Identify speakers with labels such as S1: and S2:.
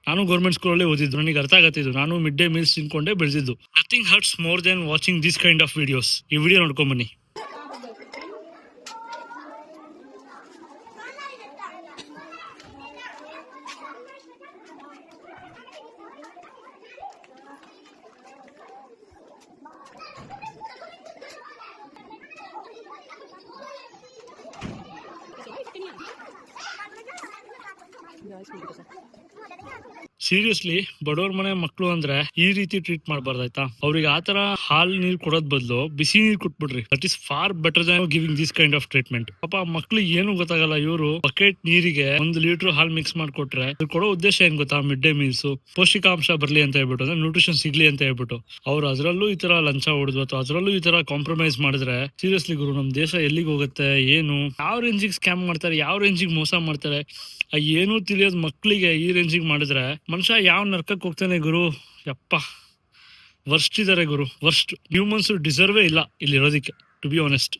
S1: ನಾನು ಗೌರ್ಮೆಂಟ್ ಸ್ಕೂಲಲ್ಲಿ ಓದಿದ್ದು, ನನಗೆ ಅರ್ಥ ಆಗತ್ತಿದ್ದು. ನಾನು ಮಿಡ್ ಡೇ ಮೀಲ್ಸ್ ತಿನ್ಕೊಂಡೇ ಬೆಳೆದಿದ್ದು. Nothing hurts more than watching this kind of videos. ಈ ವಿಡಿಯೋ ನೋಡ್ಕೊಂಬನ್ನಿ. ಸೀರಿಯಸ್ಲಿ, ಬಡವ್ರ ಮನೆ ಮಕ್ಳು ಅಂದ್ರೆ ಈ ರೀತಿ ಟ್ರೀಟ್ ಮಾಡಬಾರ್ದಾಯ್ತಾ? ಅವ್ರಿಗೆ ಆತರ ಹಾಲ್ ನೀರ್ ಕೊಡೋದ್ ಬದಲು ಬಿಸಿ ನೀರ್ ಕೊಟ್ಬಿಡ್ರಿ. That is far better than giving this kind of treatment. ಪಾಪ ಮಕ್ಳಿಗೆ ಏನು ಗೊತ್ತಾಗಲ್ಲ. ಇವರು ಬಕೆಟ್ ನೀರಿಗೆ 1 ಲೀಟರ್ ಹಾಲ್ ಮಿಕ್ಸ್ ಮಾಡ್ಕೊಟ್ರೆ ಕೊಡೋ ಉದ್ದೇಶ ಏನ್ ಗೊತ್ತಾ? ಮಿಡ್ ಡೇ ಮೀಲ್ಸ್ ಪೌಷ್ಟಿಕಾಂಶ ಬರ್ಲಿ ಅಂತ ಹೇಳ್ಬಿಟ್ಟು, ಅಂದ್ರೆ ನ್ಯೂಟ್ರಿಷನ್ ಸಿಗ್ಲಿ ಅಂತ ಹೇಳ್ಬಿಟ್ಟು ಅವ್ರು ಅದ್ರಲ್ಲೂ ಈ ತರ ಲಂಚ ಹೊಡೆದು ಅಥವಾ ಅದ್ರಲ್ಲೂ ಈ ತರ ಕಾಂಪ್ರಮೈಸ್ ಮಾಡಿದ್ರೆ ಸೀರಿಯಸ್ಲಿ ಗುರು, ನಮ್ ದೇಶ ಎಲ್ಲಿಗೆ ಹೋಗುತ್ತೆ? ಏನು ಯಾವ ರೇಂಜಿಗೆ ಸ್ಕ್ಯಾಮ್ ಮಾಡ್ತಾರೆ, ಯಾವ ರೇಂಜಿಗೆ ಮೋಸ ಮಾಡ್ತಾರೆ, ಏನು ತಿಳಿಯೋದ್ ಮಕ್ಳಿಗೆ ಈ ರೇಂಜಿಗೆ ಮಾಡಿದ್ರೆ ಮನುಷ್ಯ ಯಾವ ನರ್ಕಕ್ಕೆ ಹೋಗ್ತಾನೆ ಗುರು. ಯಪ್ಪ, ವರ್ಸ್ಟ್ ಇದಾರೆ ಗುರು, ವರ್ಸ್ಟ್. ಹ್ಯೂಮನ್ಸ್ ಡಿಸರ್ವೇ ಇಲ್ಲ ಇಲ್ಲಿ ಇರೋದಿಕ್ಕೆ, ಟು ಬಿ ಆನೆಸ್ಟ್.